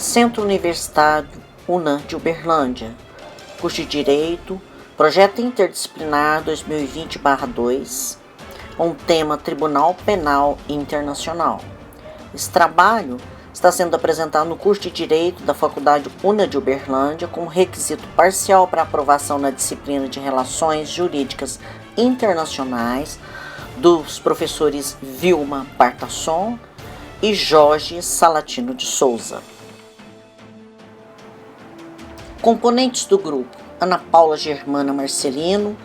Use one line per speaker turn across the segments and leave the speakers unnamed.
Centro Universitário UNA de Uberlândia, curso de Direito, Projeto Interdisciplinar 2020/2, com tema Tribunal Penal Internacional. Esse trabalho está sendo apresentado no curso de Direito da Faculdade UNA de Uberlândia como requisito parcial para aprovação na disciplina de Relações Jurídicas Internacionais dos professores Vilma Bartasson e Jorge Salatino de Souza. Componentes do grupo: Ana Paula Germana Marcelino,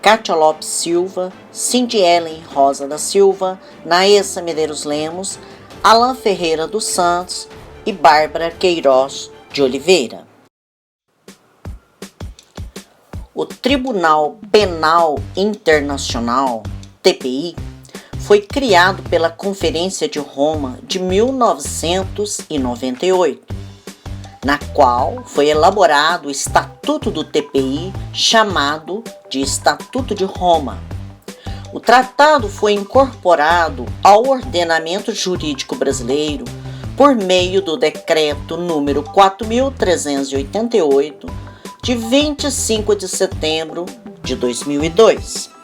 Kátia Lopes Silva, Cindy Ellen Rosa da Silva, Naessa Medeiros Lemos, Alan Ferreira dos Santos e Bárbara Queiroz de Oliveira. O Tribunal Penal Internacional, TPI, foi criado pela Conferência de Roma de 1998, na qual foi elaborado o Estatuto do TPI, chamado de Estatuto de Roma. O tratado foi incorporado ao ordenamento jurídico brasileiro por meio do Decreto número 4.388, de 25 de setembro de 2002.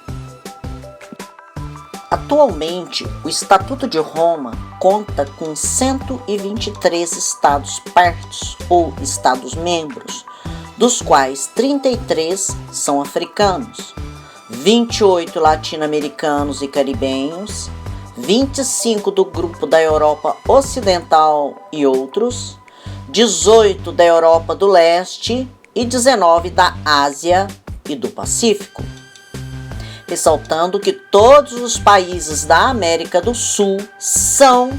Atualmente, o Estatuto de Roma conta com 123 Estados-partes ou Estados-membros, dos quais 33 são africanos, 28 latino-americanos e caribenhos, 25 do grupo da Europa Ocidental e outros, 18 da Europa do Leste e 19 da Ásia e do Pacífico. Ressaltando que todos os países da América do Sul são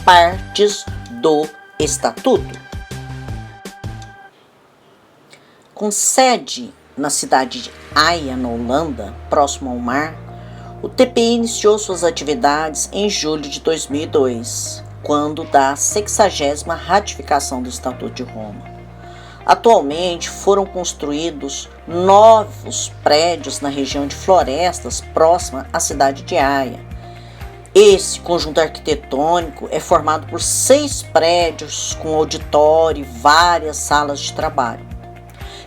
partes do Estatuto. Com sede na cidade de Haia, na Holanda, próximo ao mar, o TPI iniciou suas atividades em julho de 2002, quando da 60ª ratificação do Estatuto de Roma. Atualmente foram construídos novos prédios na região de Florestas, próxima à cidade de Haia. Esse conjunto arquitetônico é formado por 6 prédios com auditório e várias salas de trabalho.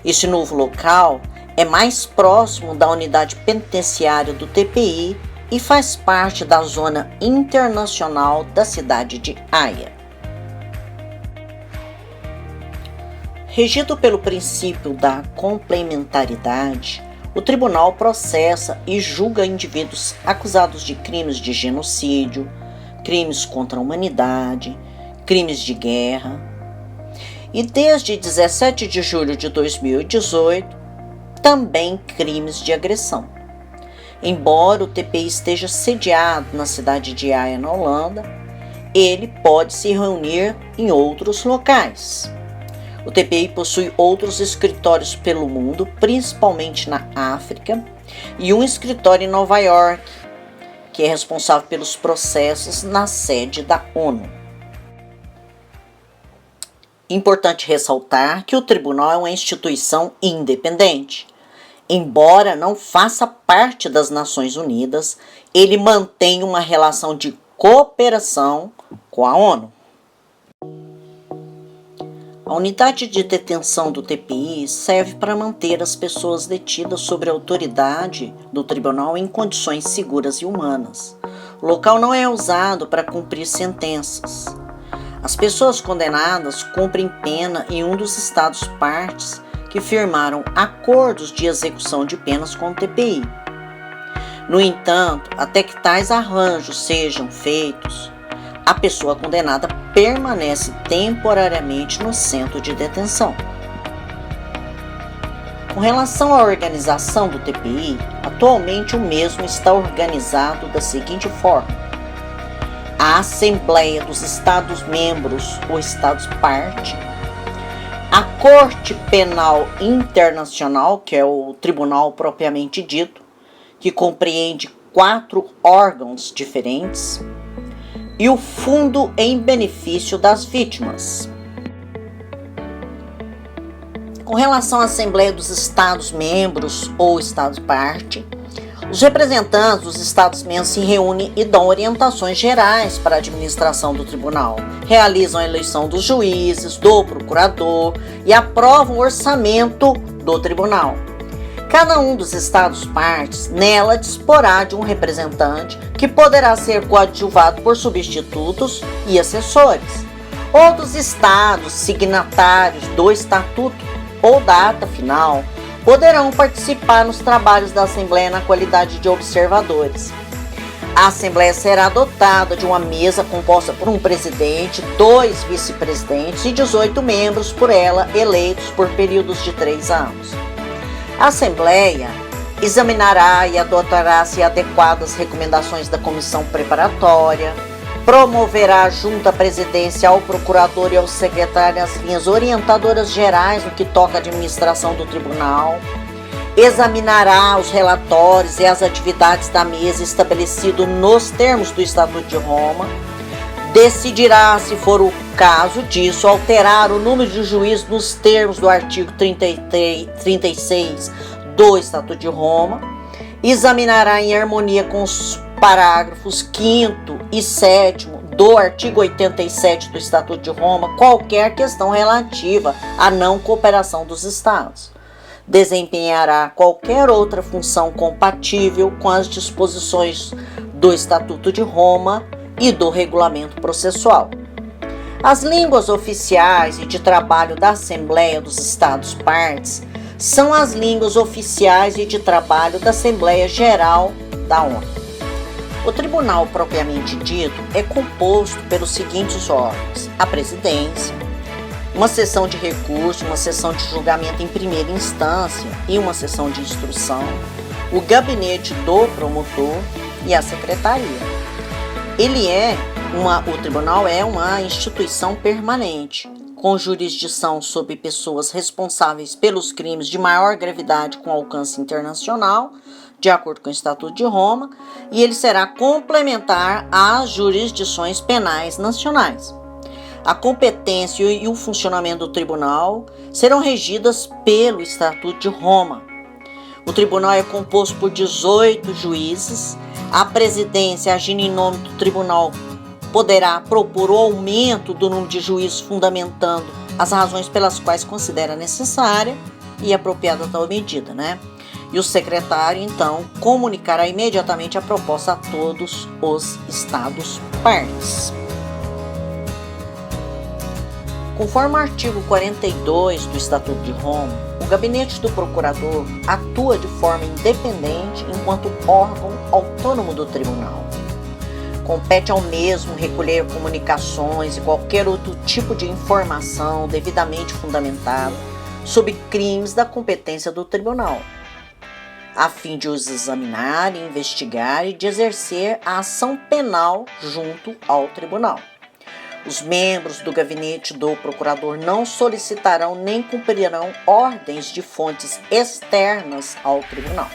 Este novo local é mais próximo da unidade penitenciária do TPI e faz parte da zona internacional da cidade de Haia. Regido pelo princípio da complementaridade, o tribunal processa e julga indivíduos acusados de crimes de genocídio, crimes contra a humanidade, crimes de guerra. E desde 17 de julho de 2018, também crimes de agressão. Embora o TPI esteja sediado na cidade de Haia, na Holanda, ele pode se reunir em outros locais. O TPI possui outros escritórios pelo mundo, principalmente na África, e um escritório em Nova York, que é responsável pelos processos na sede da ONU. Importante ressaltar que o tribunal é uma instituição independente. Embora não faça parte das Nações Unidas, ele mantém uma relação de cooperação com a ONU. A unidade de detenção do TPI serve para manter as pessoas detidas sob a autoridade do tribunal em condições seguras e humanas. O local não é usado para cumprir sentenças. As pessoas condenadas cumprem pena em um dos estados-partes que firmaram acordos de execução de penas com o TPI. No entanto, até que tais arranjos sejam feitos, a pessoa condenada permanece temporariamente no centro de detenção. Com relação à organização do TPI, atualmente o mesmo está organizado da seguinte forma: a Assembleia dos Estados-membros ou Estados-parte, a Corte Penal Internacional, que é o tribunal propriamente dito, que compreende 4 órgãos diferentes, e o Fundo em Benefício das Vítimas. Com relação à Assembleia dos Estados-membros ou Estados-parte, Os representantes dos Estados-membros se reúnem e dão orientações gerais para a administração do tribunal, realizam a eleição dos juízes, do procurador e aprovam o orçamento do tribunal. Cada um dos Estados-partes nela disporá de um representante que poderá ser coadjuvado por substitutos e assessores. Outros Estados signatários do Estatuto ou da ata final poderão participar nos trabalhos da Assembleia na qualidade de observadores. A Assembleia será dotada de uma mesa composta por um presidente, 2 vice-presidentes e 18 membros por ela eleitos por períodos de 3 anos. A Assembleia examinará e adotará se adequadas recomendações da comissão preparatória, promoverá junto à presidência ao procurador e ao secretário as linhas orientadoras gerais no que toca à administração do tribunal, examinará os relatórios e as atividades da mesa estabelecido nos termos do Estatuto de Roma, decidirá, se for o caso disso, alterar o número de juízes nos termos do artigo 36 do Estatuto de Roma, examinará em harmonia com os parágrafos 5º e 7º do artigo 87 do Estatuto de Roma qualquer questão relativa à não cooperação dos Estados. Desempenhará qualquer outra função compatível com as disposições do Estatuto de Roma e do Regulamento Processual. As línguas oficiais e de trabalho da Assembleia dos Estados-partes são as línguas oficiais e de trabalho da Assembleia Geral da ONU. O tribunal propriamente dito é composto pelos seguintes órgãos: a presidência, uma sessão de recurso, uma sessão de julgamento em primeira instância e uma sessão de instrução, o gabinete do promotor e a secretaria. O tribunal é uma instituição permanente, com jurisdição sobre pessoas responsáveis pelos crimes de maior gravidade com alcance internacional, de acordo com o Estatuto de Roma, e ele será complementar às jurisdições penais nacionais. A competência e o funcionamento do tribunal serão regidas pelo Estatuto de Roma. O tribunal é composto por 18 juízes. A presidência, agindo em nome do tribunal, poderá propor o aumento do número de juízes, fundamentando as razões pelas quais considera necessária e apropriada tal medida, E o secretário, então, comunicará imediatamente a proposta a todos os Estados-partes. Conforme o artigo 42 do Estatuto de Roma, o gabinete do procurador atua de forma independente enquanto órgão autônomo do tribunal. Compete ao mesmo recolher comunicações e qualquer outro tipo de informação devidamente fundamentada sobre crimes da competência do tribunal, a fim de os examinar, investigar e de exercer a ação penal junto ao tribunal. Os membros do gabinete do procurador não solicitarão nem cumprirão ordens de fontes externas ao tribunal.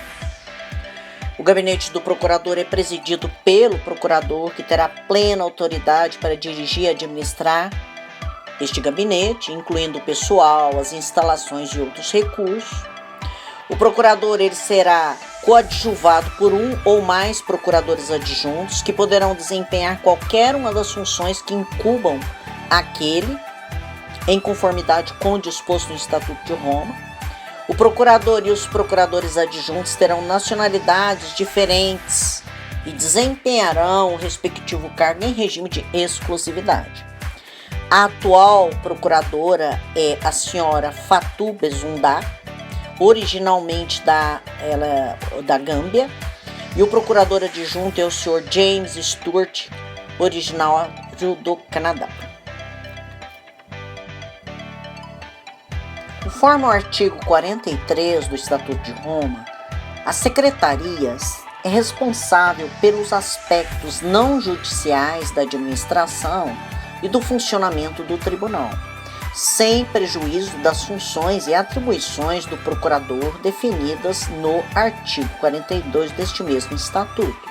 O gabinete do procurador é presidido pelo procurador, que terá plena autoridade para dirigir e administrar este gabinete, incluindo o pessoal, as instalações e outros recursos. O procurador será coadjuvado por um ou mais procuradores adjuntos, que poderão desempenhar qualquer uma das funções que incumbam aquele, em conformidade com o disposto no Estatuto de Roma. O procurador e os procuradores adjuntos terão nacionalidades diferentes e desempenharão o respectivo cargo em regime de exclusividade. A atual procuradora é a senhora Fatou Bensouda, originalmente da Gâmbia, e o procurador adjunto é o senhor James Stewart, original do Canadá. Conforme o artigo 43 do Estatuto de Roma, as secretarias é responsável pelos aspectos não judiciais da administração e do funcionamento do tribunal, sem prejuízo das funções e atribuições do procurador definidas no artigo 42 deste mesmo Estatuto.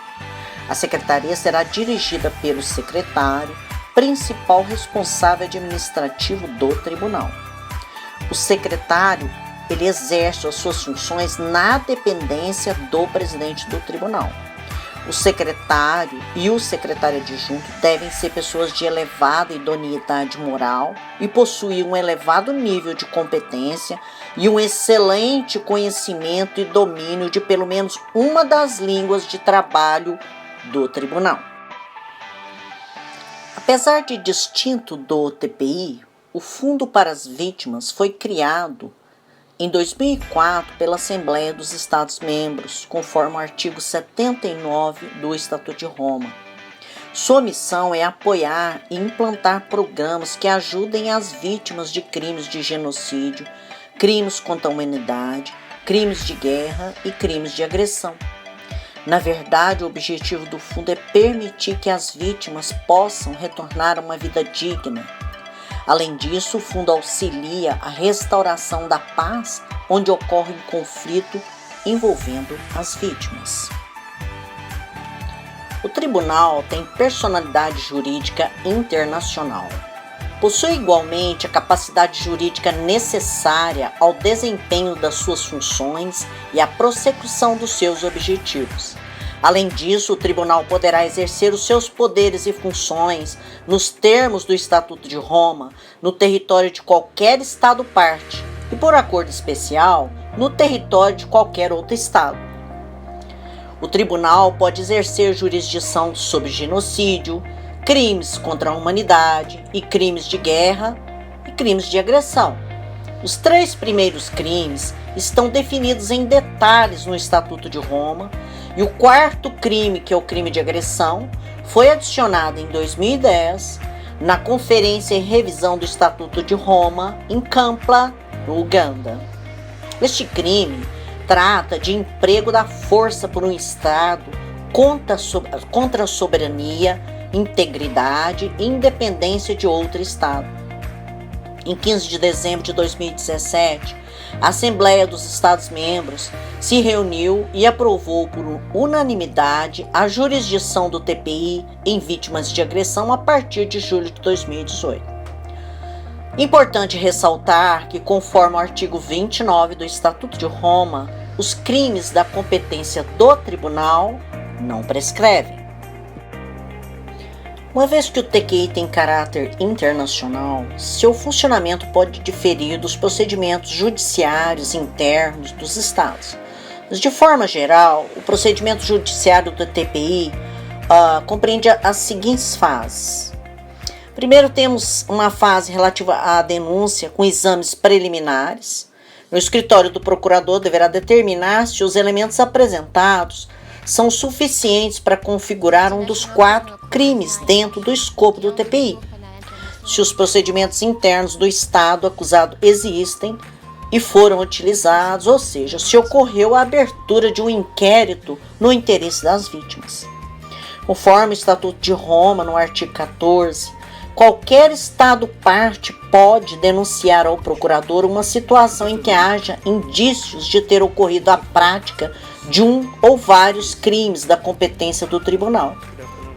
A secretaria será dirigida pelo secretário, principal responsável administrativo do tribunal. O secretário ele exerce as suas funções na dependência do presidente do tribunal. O secretário e o secretário adjunto devem ser pessoas de elevada idoneidade moral e possuir um elevado nível de competência e um excelente conhecimento e domínio de pelo menos uma das línguas de trabalho do tribunal. Apesar de distinto do TPI, o Fundo para as Vítimas foi criado em 2004 pela Assembleia dos Estados-Membros, conforme o artigo 79 do Estatuto de Roma. Sua missão é apoiar e implantar programas que ajudem as vítimas de crimes de genocídio, crimes contra a humanidade, crimes de guerra e crimes de agressão. Na verdade, o objetivo do fundo é permitir que as vítimas possam retornar a uma vida digna. Além disso, o fundo auxilia a restauração da paz onde ocorre um conflito envolvendo as vítimas. O tribunal tem personalidade jurídica internacional. Possui igualmente a capacidade jurídica necessária ao desempenho das suas funções e à prossecução dos seus objetivos. Além disso, o tribunal poderá exercer os seus poderes e funções nos termos do Estatuto de Roma, no território de qualquer Estado-parte e, por acordo especial, no território de qualquer outro Estado. O tribunal pode exercer jurisdição sobre genocídio, crimes contra a humanidade e crimes de guerra e crimes de agressão. Os 3 primeiros crimes estão definidos em detalhes no Estatuto de Roma e o 4º crime, que é o crime de agressão, foi adicionado em 2010 na Conferência e Revisão do Estatuto de Roma em Kampala, no Uganda. Este crime trata de emprego da força por um Estado contra a soberania, integridade e independência de outro Estado. Em 15 de dezembro de 2017, a Assembleia dos Estados-Membros se reuniu e aprovou por unanimidade a jurisdição do TPI em vítimas de agressão a partir de julho de 2018. Importante ressaltar que, conforme o artigo 29 do Estatuto de Roma, os crimes da competência do tribunal não prescrevem. Uma vez que o TQI tem caráter internacional, seu funcionamento pode diferir dos procedimentos judiciários internos dos Estados. Mas, de forma geral, o procedimento judiciário do TPI compreende as seguintes fases. Primeiro, temos uma fase relativa à denúncia com exames preliminares. O escritório do procurador deverá determinar se os elementos apresentados são suficientes para configurar um dos 4 crimes dentro do escopo do TPI. Se os procedimentos internos do Estado acusado existem e foram utilizados, ou seja, se ocorreu a abertura de um inquérito no interesse das vítimas. Conforme o Estatuto de Roma, no artigo 14, qualquer Estado-parte pode denunciar ao procurador uma situação em que haja indícios de ter ocorrido a prática de um ou vários crimes da competência do tribunal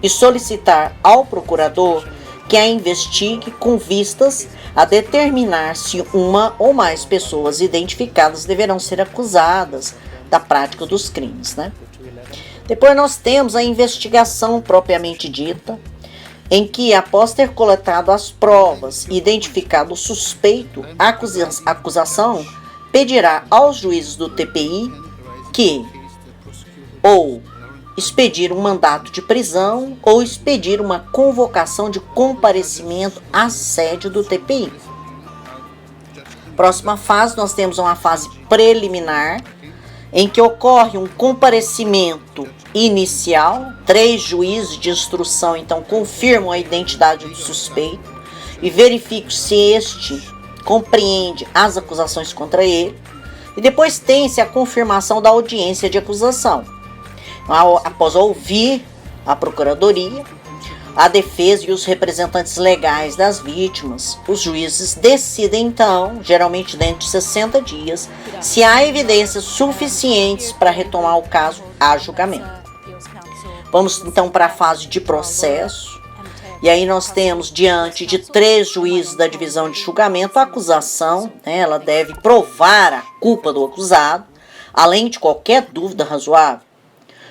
e solicitar ao procurador que a investigue com vistas a determinar se uma ou mais pessoas identificadas deverão ser acusadas da prática dos crimes, Depois nós temos a investigação propriamente dita, em que, após ter coletado as provas e identificado o suspeito, a acusação pedirá aos juízes do TPI que ou expedir um mandato de prisão ou expedir uma convocação de comparecimento à sede do TPI. Próxima fase, nós temos uma fase preliminar, em que ocorre um comparecimento inicial. 3 juízes de instrução, então, confirmam a identidade do suspeito e verificam se este compreende as acusações contra ele. E depois tem-se a confirmação da audiência de acusação. Após ouvir a Procuradoria, a defesa e os representantes legais das vítimas, os juízes decidem então, geralmente dentro de 60 dias, se há evidências suficientes para retomar o caso a julgamento. Vamos então para a fase de processo. E aí nós temos, diante de 3 juízes da divisão de julgamento, a acusação, ela deve provar a culpa do acusado, além de qualquer dúvida razoável.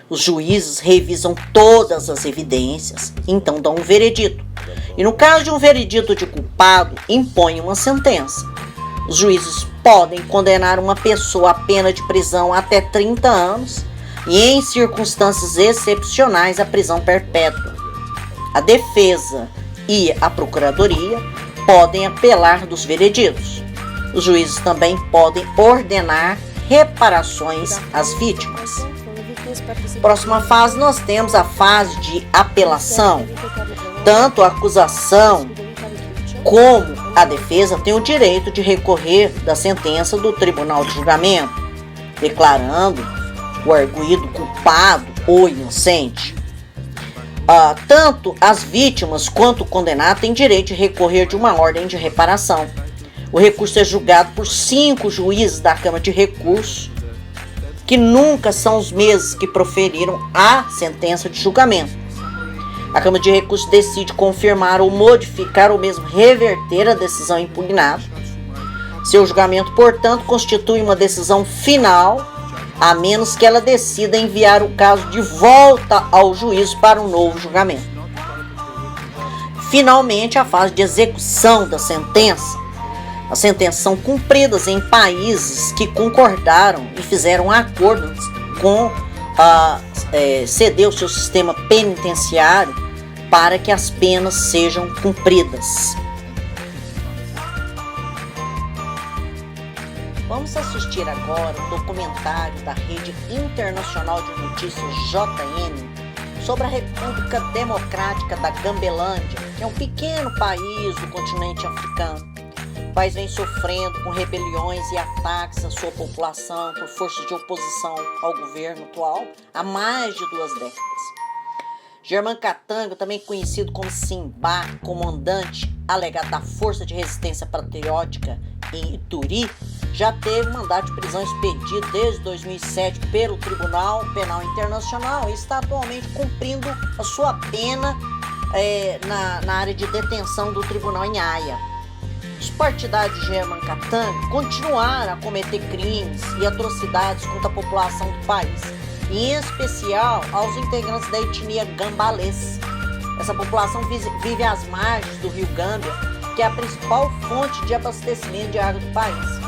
Os juízes revisam todas as evidências, então dão um veredito. E no caso de um veredito de culpado, impõem uma sentença. Os juízes podem condenar uma pessoa à pena de prisão até 30 anos e, em circunstâncias excepcionais, a prisão perpétua. A defesa e a procuradoria podem apelar dos vereditos. Os juízes também podem ordenar reparações às vítimas. Próxima fase, nós temos a fase de apelação. Tanto a acusação como a defesa têm o direito de recorrer da sentença do tribunal de julgamento, declarando o arguido culpado ou inocente. Tanto as vítimas quanto o condenado têm direito de recorrer de uma ordem de reparação. O recurso é julgado por 5 juízes da Câmara de Recursos, que nunca são os mesmos que proferiram a sentença de julgamento. A Câmara de Recursos decide confirmar ou modificar ou mesmo reverter a decisão impugnada. Seu julgamento, portanto, constitui uma decisão final, a menos que ela decida enviar o caso de volta ao juízo para um novo julgamento. Finalmente, a fase de execução da sentença. As sentenças são cumpridas em países que concordaram e fizeram acordos com ceder o seu sistema penitenciário para que as penas sejam cumpridas. Vamos assistir agora um documentário da Rede Internacional de Notícias JN sobre a República Democrática da Gambelândia, que é um pequeno país do continente africano. O país vem sofrendo com rebeliões e ataques à sua população por forças de oposição ao governo atual há mais de 2 décadas. Germán Katanga, também conhecido como Simba, comandante alegado da Força de Resistência Patriótica em Ituri, já teve mandato de prisão expedido desde 2007 pelo Tribunal Penal Internacional e está atualmente cumprindo a sua pena na área de detenção do tribunal em Haia. Os partidários de Germán Katanga continuaram a cometer crimes e atrocidades contra a população do país, e em especial aos integrantes da etnia gambalês. Essa população vive às margens do rio Gâmbia, que é a principal fonte de abastecimento de água do país.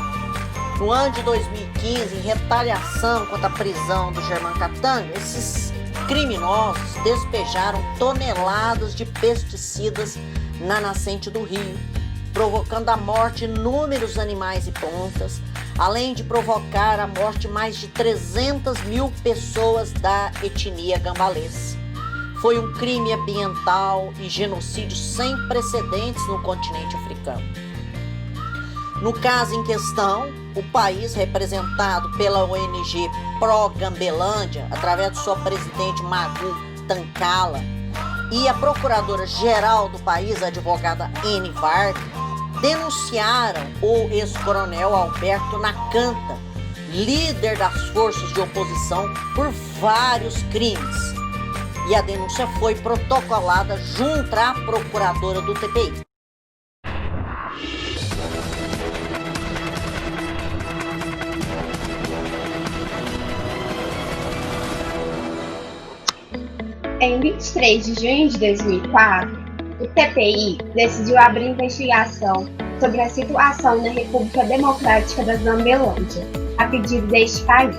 No ano de 2015, em retaliação contra a prisão do Germán Katanga, esses criminosos despejaram toneladas de pesticidas na nascente do rio, provocando a morte de inúmeros animais e plantas, além de provocar a morte de mais de 300 mil pessoas da etnia gambalês. Foi um crime ambiental e genocídio sem precedentes no continente africano. No caso em questão, o país, representado pela ONG Pro-Gambelândia, através de sua presidente Magu Tankala, e a procuradora-geral do país, a advogada Anne Varga, denunciaram o ex-coronel Alberto Nakanta, líder das forças de oposição, por vários crimes. E a denúncia foi protocolada junto à procuradora do TPI.
Em 23 de junho de 2004, o TPI decidiu abrir investigação sobre a situação na República Democrática da Gambelândia, a pedido deste país.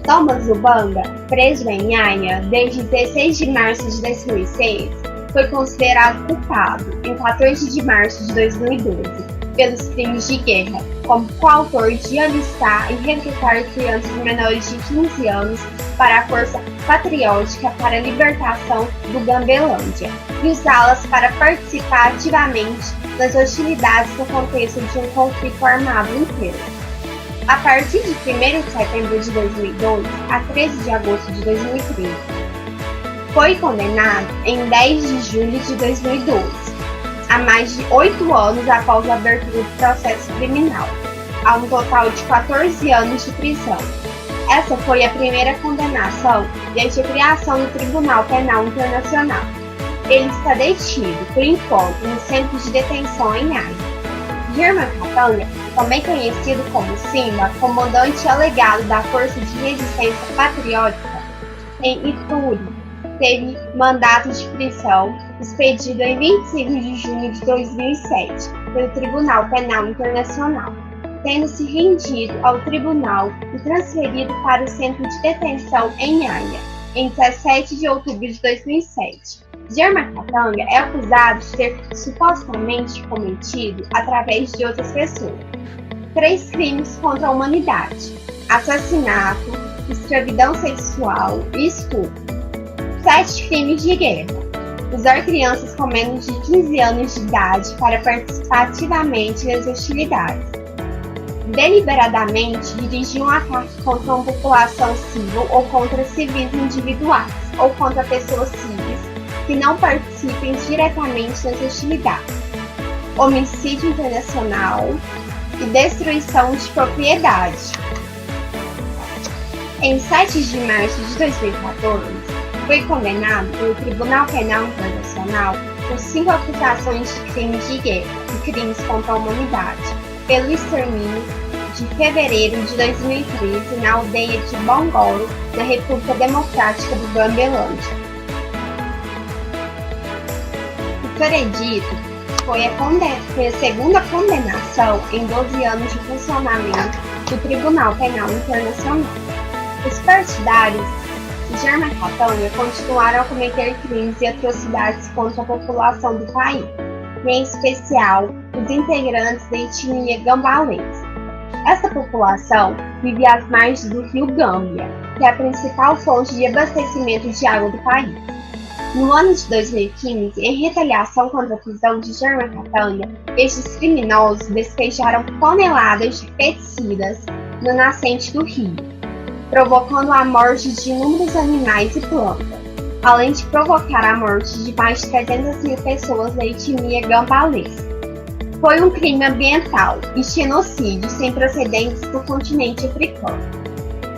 Thomas Lubanga, preso em Haia desde 16 de março de 2006, foi considerado culpado em 14 de março de 2012 pelos crimes de guerra, como coautor de alistar e recrutar crianças menores de 15 anos para a Força Patriótica para a Libertação do Gambelândia e usá-las para participar ativamente das hostilidades no contexto de um conflito armado inteiro. A partir de 1º de setembro de 2012 a 13 de agosto de 2013, foi condenado em 10 de julho de 2012 a mais de 8 anos após a abertura do processo criminal, a um total de 14 anos de prisão. Essa foi a primeira condenação desde a criação do Tribunal Penal Internacional. Ele está detido, por enquanto, no centro de detenção em Haia. German Katanga, também conhecido como Simba, comandante alegado da Força de Resistência Patriótica em Ituri, teve mandato de prisão expedido em 25 de junho de 2007 pelo Tribunal Penal Internacional, tendo se rendido ao tribunal e transferido para o centro de detenção em Haia, em 17 de outubro de 2007. German Katanga é acusado de ter supostamente cometido, através de outras pessoas, 3 crimes contra a humanidade: assassinato, escravidão sexual e estupro. 7 crimes de guerra: usar crianças com menos de 15 anos de idade para participar ativamente nas hostilidades. Deliberadamente dirigir um ataque contra uma população civil ou contra civis individuais, ou contra pessoas civis que não participem diretamente nas hostilidades. Homicídio internacional e destruição de propriedade. Em 7 de março de 2014, foi condenado pelo Tribunal Penal Internacional por 5 acusações de crimes de guerra e crimes contra a humanidade, pelo extermínio de fevereiro de 2013 na aldeia de Bongoro, na República Democrática do Gambelândia. O veredito foi a segunda condenação em 12 anos de funcionamento do Tribunal Penal Internacional. Os partidários de German Katanga continuaram a cometer crimes e atrocidades contra a população do país, e em especial os integrantes da etnia gambalês. Essa população vive às margens do rio Gâmbia, que é a principal fonte de abastecimento de água do país. No ano de 2015, em retaliação contra a prisão de German Katanga, estes criminosos despejaram toneladas de pesticidas na nascente do rio, provocando a morte de inúmeros animais e plantas, além de provocar a morte de mais de 300 mil pessoas da etnia gambalês. Foi um crime ambiental e genocídio sem precedentes no continente africano.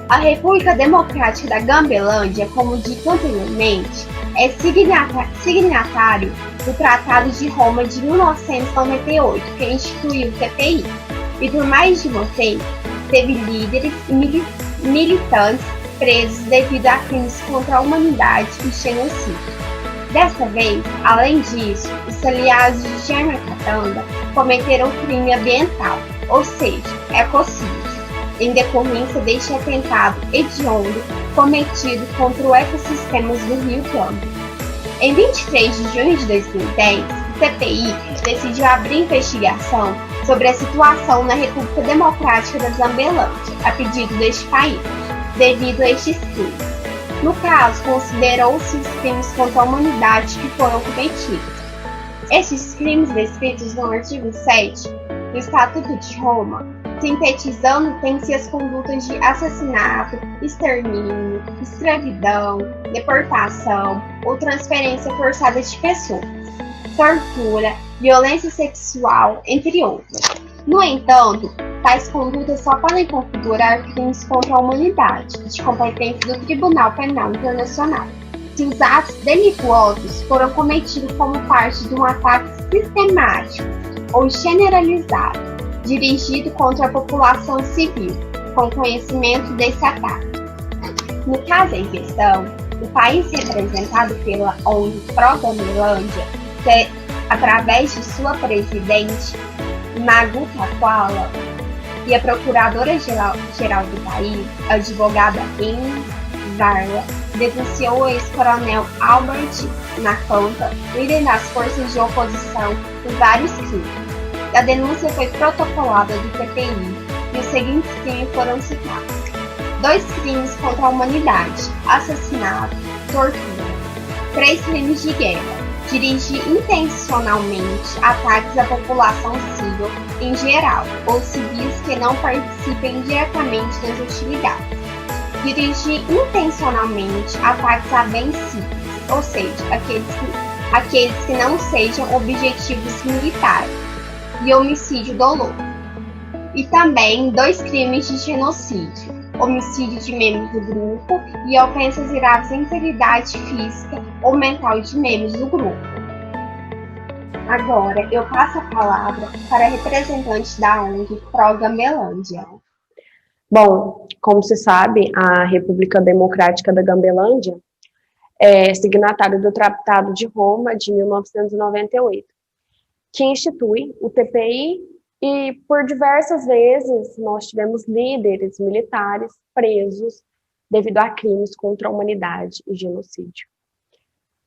A República Democrática da Gambelândia, como dito anteriormente, é signatário do Tratado de Roma de 1998, que instituiu o TPI, e por mais de uma vez teve líderes e militantes presos devido a crimes contra a humanidade e genocídio. Dessa vez, além disso, os aliados de German Katanga cometeram crime ambiental, ou seja, ecocídio, em decorrência deste atentado hediondo cometido contra os ecossistemas do rio Gâmbia. Em 23 de junho de 2010, o CPI decidiu abrir investigação sobre a situação na República Democrática da Zambelândia, a pedido deste país, devido a estes crimes. No caso, considerou-se os crimes contra a humanidade que foram cometidos. Estes crimes descritos no artigo 7 do Estatuto de Roma, sintetizando, tem-se as condutas de assassinato, extermínio, escravidão, deportação ou transferência forçada de pessoas, tortura, violência sexual, entre outras. No entanto, tais condutas só podem configurar crimes contra a humanidade, de competência do Tribunal Penal Internacional, se os atos delituosos foram cometidos como parte de um ataque sistemático ou generalizado, dirigido contra a população civil, com conhecimento desse ataque. No caso em questão, o país representado pela ONG Pro-Gambelândia, através de sua presidente, Magu Takwala, e a Procuradora-Geral do país, a advogada Amy Varla, denunciou o ex-coronel Albert Nakanta, líder das forças de oposição, por vários crimes. A denúncia foi protocolada do TPI e os seguintes crimes foram citados: 2 crimes contra a humanidade, assassinato, tortura; 3 crimes de guerra, dirigir intencionalmente ataques à população civil em geral, ou civis que não participem diretamente das hostilidades; dirigir intencionalmente ataques a bens civis, ou seja, aqueles que não sejam objetivos militares; e homicídio doloso. E também 2 crimes de genocídio, homicídio de membros do grupo e ofensas graves à integridade física ou mental de membros do grupo. Agora eu passo a palavra para a representante da ONG Pró-Gambelândia.
Bom, como se sabe, a República Democrática da Gambelândia é signatário do Tratado de Roma de 1998, que institui o TPI, e por diversas vezes nós tivemos líderes militares presos devido a crimes contra a humanidade e genocídio.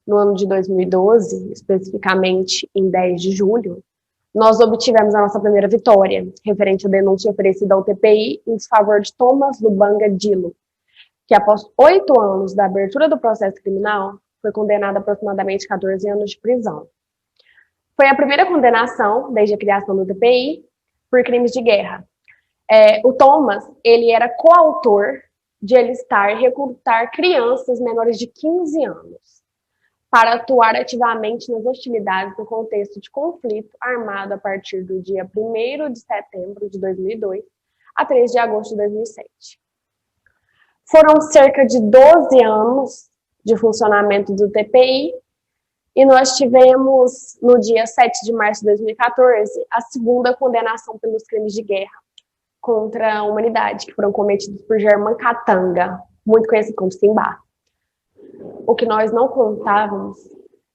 No ano de 2012, especificamente em 10 de julho, nós obtivemos a nossa primeira vitória, referente à denúncia oferecida ao TPI em favor de Thomas Lubanga Dilo, que após 8 anos da abertura do processo criminal, foi condenado a aproximadamente 14 anos de prisão. Foi a primeira condenação, desde a criação do TPI, por crimes de guerra. O Thomas, ele era coautor de alistar e recrutar crianças menores de 15 anos para atuar ativamente nas hostilidades no contexto de conflito armado a partir do dia 1º de setembro de 2002 a 3 de agosto de 2007. Foram cerca de 12 anos de funcionamento do TPI e nós tivemos, no dia 7 de março de 2014, a segunda condenação pelos crimes de guerra contra a humanidade, que foram cometidos por Germán Katanga, muito conhecido como Simba. O que nós não contávamos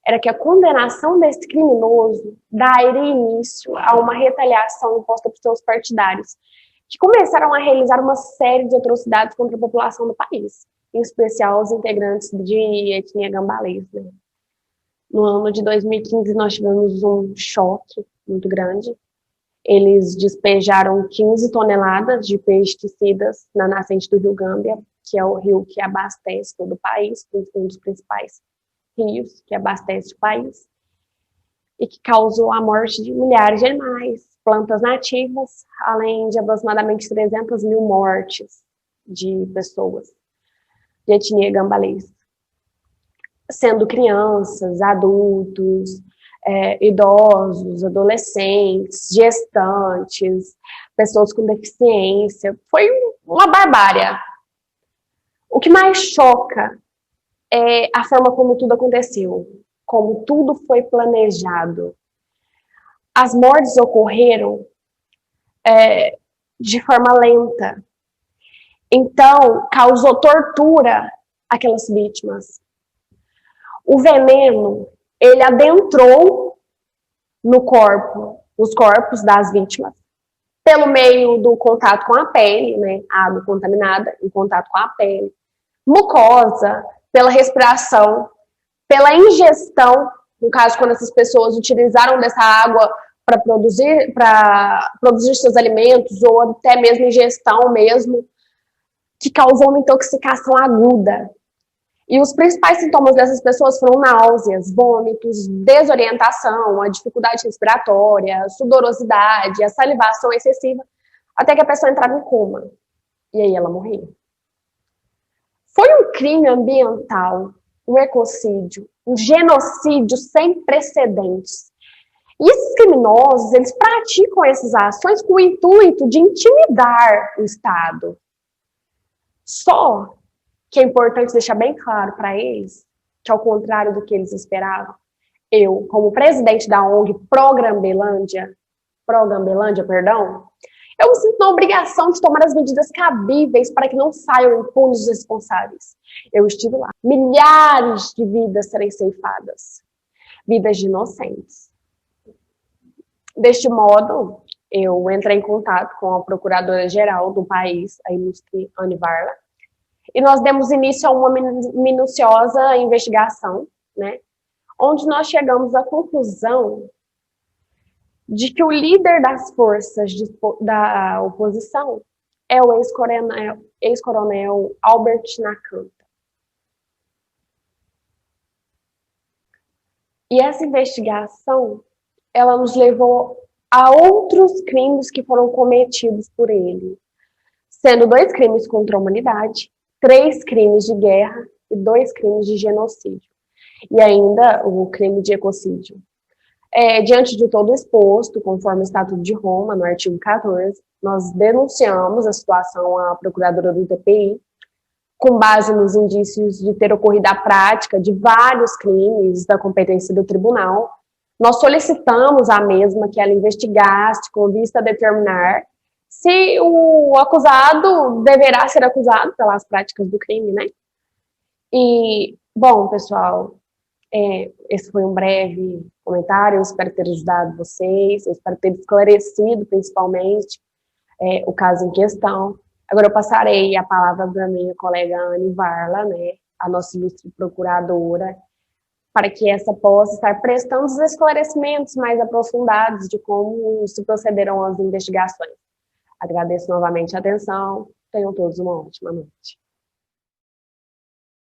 era que a condenação desse criminoso daria início a uma retaliação imposta por seus partidários, que começaram a realizar uma série de atrocidades contra a população do país, em especial os integrantes de etnia gambalês, né? No ano de 2015, nós tivemos um choque muito grande. Eles despejaram 15 toneladas de pesticidas na nascente do Rio Gâmbia, que é o rio que abastece todo o país, um dos principais rios que abastece o país, e que causou a morte de milhares de animais, plantas nativas, além de aproximadamente 300 mil mortes de pessoas de etnia gambalês, sendo crianças, adultos, idosos, adolescentes, gestantes, pessoas com deficiência. Foi uma barbárie. O que mais choca é a forma como tudo aconteceu, como tudo foi planejado. As mortes ocorreram de forma lenta. Então, causou tortura àquelas vítimas. O veneno, ele adentrou nos corpos das vítimas, pelo meio do contato com a pele, né, água contaminada em contato com a pele, mucosa, pela respiração, pela ingestão, no caso, quando essas pessoas utilizaram dessa água para produzir seus alimentos, ou até mesmo ingestão mesmo, que causou uma intoxicação aguda. E os principais sintomas dessas pessoas foram náuseas, vômitos, desorientação, a dificuldade respiratória, a sudorosidade, a salivação excessiva, até que a pessoa entrava em coma. E aí ela morria. Foi um crime ambiental, um ecocídio, um genocídio sem precedentes. E esses criminosos, eles praticam essas ações com o intuito de intimidar o Estado. Só que é importante deixar bem claro para eles que, ao contrário do que eles esperavam, eu, como presidente da ONG Pró-Gambelândia, eu me sinto na obrigação de tomar as medidas cabíveis para que não saiam impunes os responsáveis. Eu estive lá. Milhares de vidas serem ceifadas. Vidas de inocentes. Deste modo, eu entrei em contato com a procuradora-geral do país, a ilustre Anne Varla, e nós demos início a uma minuciosa investigação, né, onde nós chegamos à conclusão de que o líder das forças da oposição é o ex-coronel Albert Nakanta. E essa investigação, ela nos levou a outros crimes que foram cometidos por ele, sendo 2 crimes contra a humanidade, 3 crimes de guerra e 2 crimes de genocídio, e ainda o crime de ecocídio. Diante de todo o exposto, conforme o Estatuto de Roma, no artigo 14, nós denunciamos a situação à procuradora do TPI, com base nos indícios de ter ocorrido a prática de vários crimes da competência do tribunal, nós solicitamos à mesma que ela investigasse com vista a determinar se o acusado deverá ser acusado pelas práticas do crime, né? E, bom, pessoal, esse foi um breve comentário, eu espero ter ajudado vocês, eu espero ter esclarecido, principalmente, o caso em questão. Agora eu passarei a palavra para a minha colega Anne Varla, né, a nossa ilustre procuradora, para que essa possa estar prestando os esclarecimentos mais aprofundados de como se procederão as investigações. Agradeço novamente a atenção, tenham todos uma ótima noite.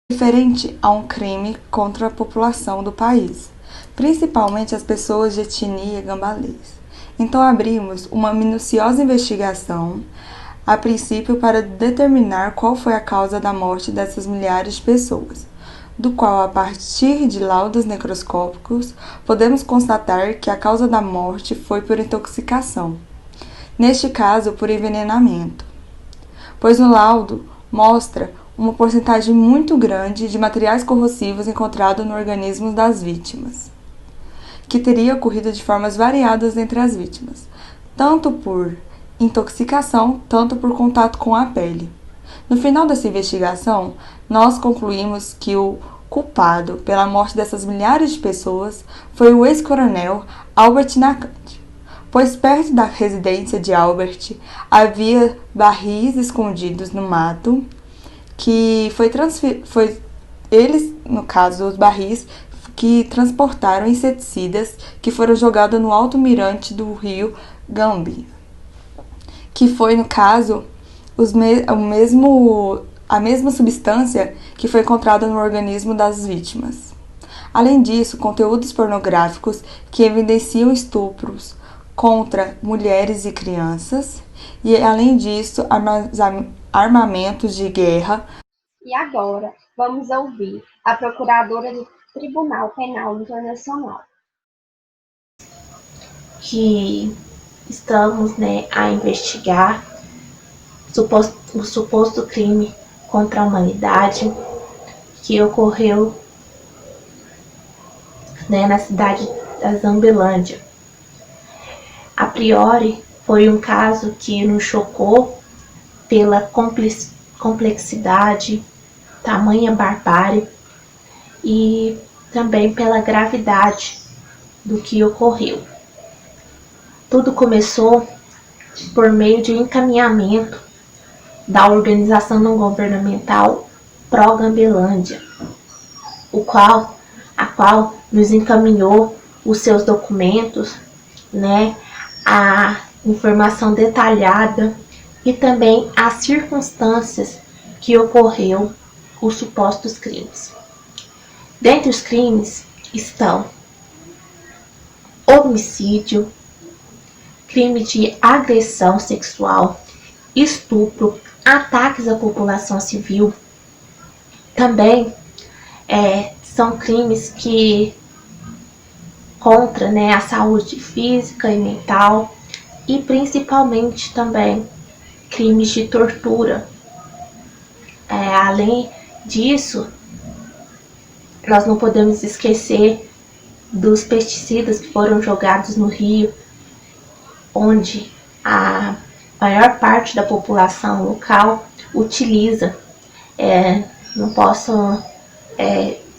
Referente a um crime contra a população do país, principalmente as pessoas de etnia gambalês. Então abrimos uma minuciosa investigação, a princípio para determinar qual foi a causa da morte dessas milhares de pessoas, do qual, a partir de laudos necroscópicos, podemos constatar que a causa da morte foi por intoxicação, neste caso por envenenamento, pois no laudo mostra uma porcentagem muito grande de materiais corrosivos encontrados no organismo das vítimas, que teria ocorrido de formas variadas entre as vítimas, tanto por intoxicação, tanto por contato com a pele. No final dessa investigação, nós concluímos que o culpado pela morte dessas milhares de pessoas foi o ex-coronel Albert Nakant, pois perto da residência de Albert havia barris escondidos no mato, que foi eles, no caso, os barris que transportaram inseticidas que foram jogados no alto mirante do rio Gambi, que foi, no caso, a mesma substância que foi encontrada no organismo das vítimas. Além disso, conteúdos pornográficos que evidenciam estupros contra mulheres e crianças, e, além disso, armamentos de guerra.
E agora, vamos ouvir a procuradora do Tribunal Penal Internacional.
Que estamos, a investigar o suposto crime contra a humanidade que ocorreu, na cidade da Zambelândia. A priori, foi um caso que nos chocou pela complexidade, tamanha barbárie e também pela gravidade do que ocorreu. Tudo começou por meio de encaminhamento da organização não governamental Pró-Gambelândia, a qual nos encaminhou os seus documentos, a informação detalhada e também as circunstâncias que ocorreu os supostos crimes. Dentre os crimes estão homicídio, crime de agressão sexual, estupro, ataques à população civil. Também são crimes que contra a saúde física e mental e principalmente também crimes de tortura. Além disso, nós não podemos esquecer dos pesticidas que foram jogados no rio, onde a maior parte da população local utiliza. Não posso,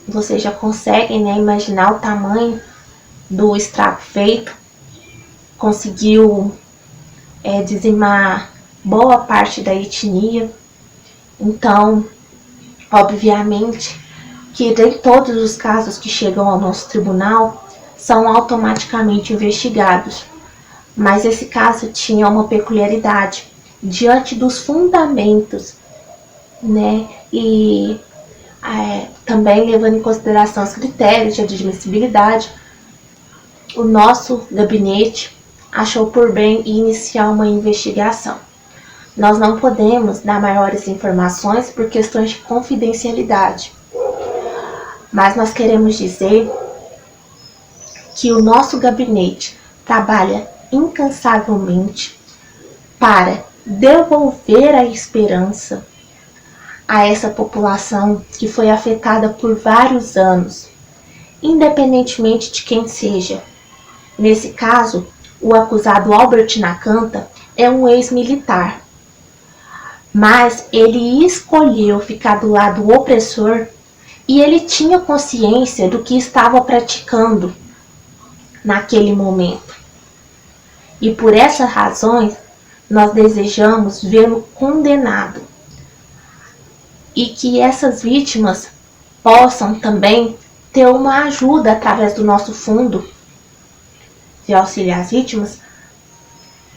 vocês já conseguem imaginar o tamanho do estrago feito. Conseguiu dizimar boa parte da etnia. Então, obviamente, que nem todos os casos que chegam ao nosso tribunal são automaticamente investigados. Mas esse caso tinha uma peculiaridade diante dos fundamentos, e também levando em consideração os critérios de admissibilidade, o nosso gabinete achou por bem iniciar uma investigação. Nós não podemos dar maiores informações por questões de confidencialidade, mas nós queremos dizer que o nosso gabinete trabalha incansavelmente para devolver a esperança a essa população que foi afetada por vários anos, independentemente de quem seja. Nesse caso, o acusado Albert Nakanta é um ex-militar, mas ele escolheu ficar do lado opressor e ele tinha consciência do que estava praticando naquele momento. E por essas razões, nós desejamos vê-lo condenado e que essas vítimas possam também ter uma ajuda através do nosso fundo de auxiliar as vítimas,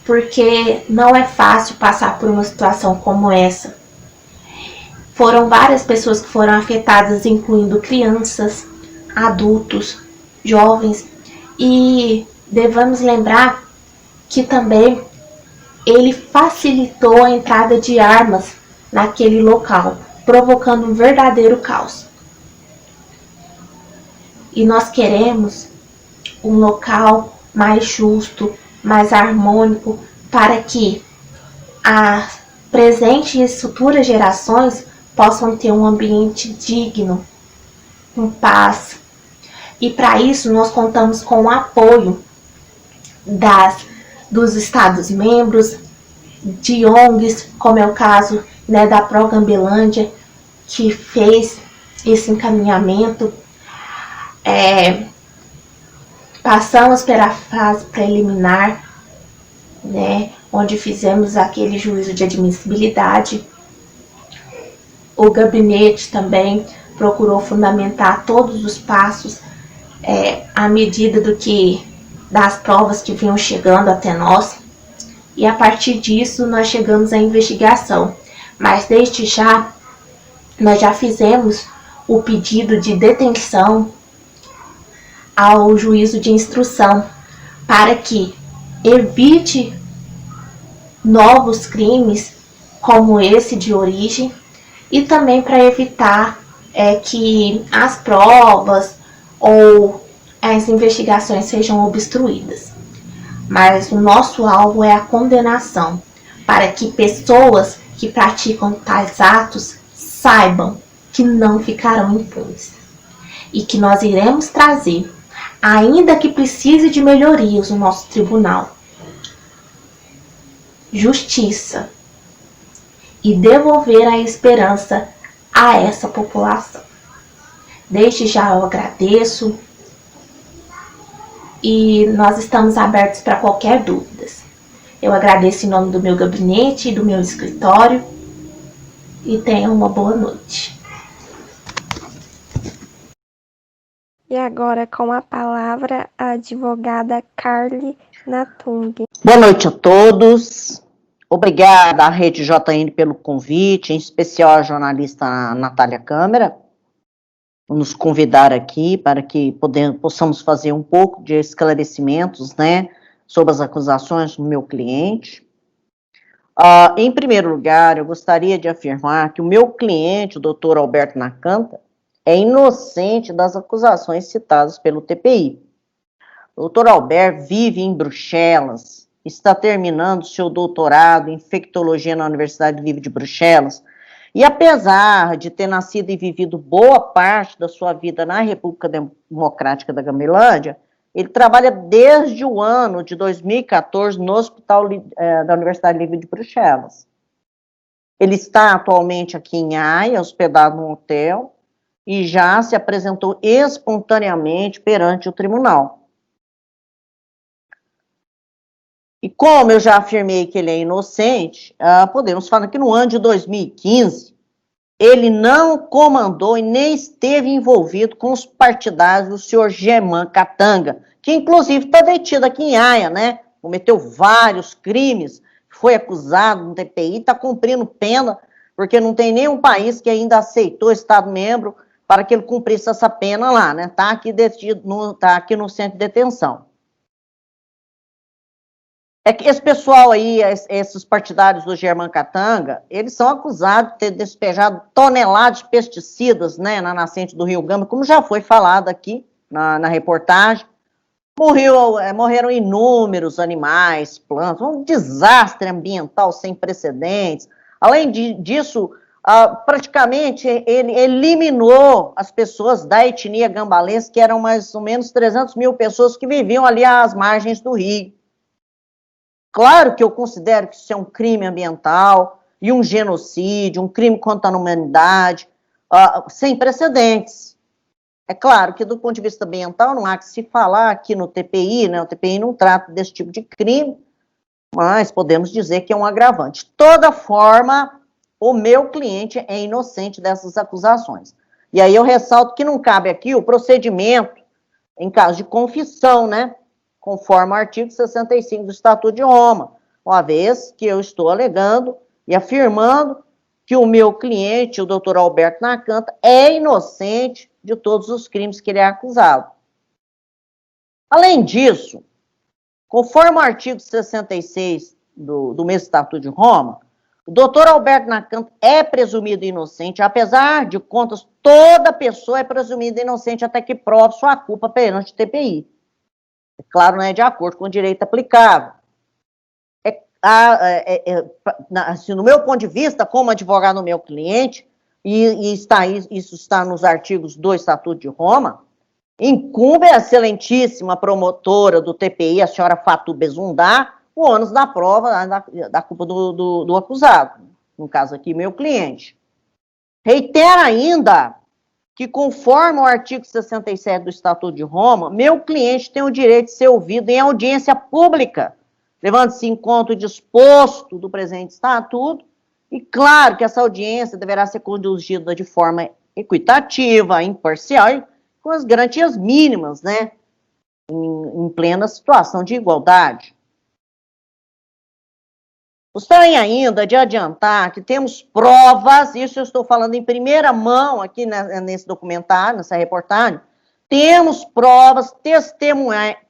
porque não é fácil passar por uma situação como essa. Foram várias pessoas que foram afetadas, incluindo crianças, adultos, jovens, e devemos lembrar que também ele facilitou a entrada de armas naquele local, provocando um verdadeiro caos. E nós queremos um local mais justo, mais harmônico, para que as presentes e futuras gerações possam ter um ambiente digno, com paz. E para isso nós contamos com o apoio dos Estados-membros, de ONGs, como é o caso, né, da Pró-Gambelândia, que fez esse encaminhamento. Passamos pela fase preliminar, né, onde fizemos aquele juízo de admissibilidade. O gabinete também procurou fundamentar todos os passos à medida das provas que vinham chegando até nós. E a partir disso nós chegamos à investigação. Mas desde já, nós já fizemos o pedido de detenção ao juízo de instrução, para que evite novos crimes como esse de origem, e também para evitar que as provas ou as investigações sejam obstruídas. Mas o nosso alvo é a condenação, para que pessoas que praticam tais atos saibam que não ficarão impunes, e que nós iremos trazer, ainda que precise de melhorias no nosso tribunal, justiça e devolver a esperança a essa população. Desde já eu agradeço e nós estamos abertos para qualquer dúvida. Eu agradeço em nome do meu gabinete e do meu escritório e tenham uma boa noite.
E agora, com a palavra, a advogada Carly Natung.
Boa noite a todos. Obrigada à Rede JN pelo convite, em especial à jornalista Natália Câmara, por nos convidar aqui para que possamos fazer um pouco de esclarecimentos, né, sobre as acusações do meu cliente. Em primeiro lugar, eu gostaria de afirmar que o meu cliente, o Dr. Alberto Nakanta, é inocente das acusações citadas pelo TPI. O Dr. Alberto vive em Bruxelas, está terminando seu doutorado em infectologia na Universidade Livre de Bruxelas, e apesar de ter nascido e vivido boa parte da sua vida na República Democrática da Gambelândia, ele trabalha desde o ano de 2014 no Hospital da Universidade Livre de Bruxelas. Ele está atualmente aqui em Haia, hospedado num hotel, e já se apresentou espontaneamente perante o tribunal. E como eu já afirmei que ele é inocente, podemos falar que no ano de 2015, ele não comandou e nem esteve envolvido com os partidários do senhor Germán Katanga, que inclusive está detido aqui em Haia, né? Cometeu vários crimes, foi acusado no TPI, está cumprindo pena, porque não tem nenhum país que ainda aceitou Estado-membro para que ele cumprisse essa pena lá, né? Está aqui detido, tá aqui no centro de detenção. É que esse pessoal aí, esses partidários do Germán Katanga, eles são acusados de ter despejado toneladas de pesticidas, né, na nascente do Rio Gama, como já foi falado aqui na reportagem. Morreram inúmeros animais, plantas, um desastre ambiental sem precedentes. Além disso, praticamente ele eliminou as pessoas da etnia gambalense, que eram mais ou menos 300 mil pessoas que viviam ali às margens do rio. Claro que eu considero que isso é um crime ambiental e um genocídio, um crime contra a humanidade, sem precedentes. É claro que do ponto de vista ambiental não há que se falar aqui no TPI, né? O TPI não trata desse tipo de crime, mas podemos dizer que é um agravante. De toda forma, o meu cliente é inocente dessas acusações. E aí eu ressalto que não cabe aqui o procedimento em caso de confissão, né? Conforme o artigo 65 do Estatuto de Roma, uma vez que eu estou alegando e afirmando que o meu cliente, o doutor Alberto Nakanta, é inocente de todos os crimes que ele é acusado. Além disso, conforme o artigo 66 do mesmo Estatuto de Roma, o doutor Alberto Nakanta é presumido inocente, apesar de contas, toda pessoa é presumida inocente até que prove sua culpa perante o TPI. É claro, não é de acordo com o direito aplicável. Assim, no meu ponto de vista, como advogado do meu cliente, isso está nos artigos do Estatuto de Roma, incumbe a excelentíssima promotora do TPI, a senhora Fatou Bezundá, o ônus da prova da culpa do acusado, no caso aqui, meu cliente. Reitero ainda que, conforme o artigo 67 do Estatuto de Roma, meu cliente tem o direito de ser ouvido em audiência pública, levando-se em conta o disposto do presente estatuto, e claro que essa audiência deverá ser conduzida de forma equitativa, imparcial e com as garantias mínimas, né, em plena situação de igualdade. Gostaria ainda de adiantar que temos provas, isso eu estou falando em primeira mão aqui nesse documentário, nessa reportagem, temos provas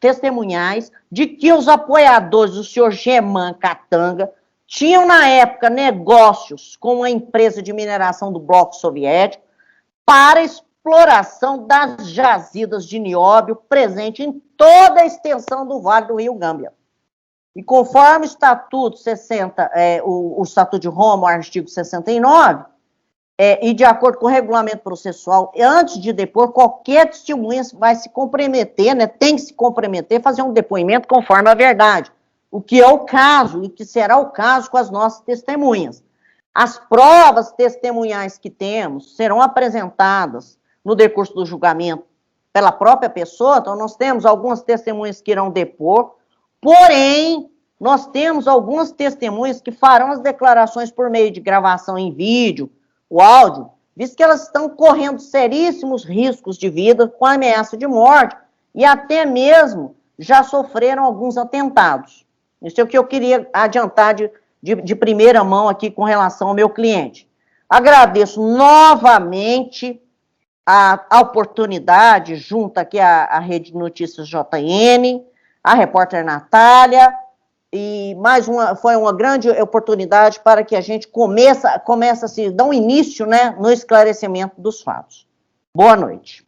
testemunhais de que os apoiadores do senhor Geman Katanga tinham, na época, negócios com a empresa de mineração do bloco soviético para exploração das jazidas de nióbio presente em toda a extensão do Vale do Rio Gâmbia. E conforme o Estatuto 60, o Estatuto de Roma, o artigo 69, e de acordo com o regulamento processual, antes de depor, qualquer testemunha vai se comprometer, né, tem que se comprometer, fazer um depoimento conforme a verdade, o que é o caso, e que será o caso com as nossas testemunhas. As provas testemunhais que temos serão apresentadas no decurso do julgamento pela própria pessoa, então nós temos algumas testemunhas que irão depor, porém, nós temos algumas testemunhas que farão as declarações por meio de gravação em vídeo, o áudio, visto que elas estão correndo seríssimos riscos de vida com ameaça de morte e até mesmo já sofreram alguns atentados. Isso é o que eu queria adiantar de primeira mão aqui com relação ao meu cliente. Agradeço novamente a oportunidade, junto aqui à Rede Notícias JN, a repórter Natália, e foi uma grande oportunidade para que a gente comece a se dar um início, né, no esclarecimento dos fatos. Boa noite.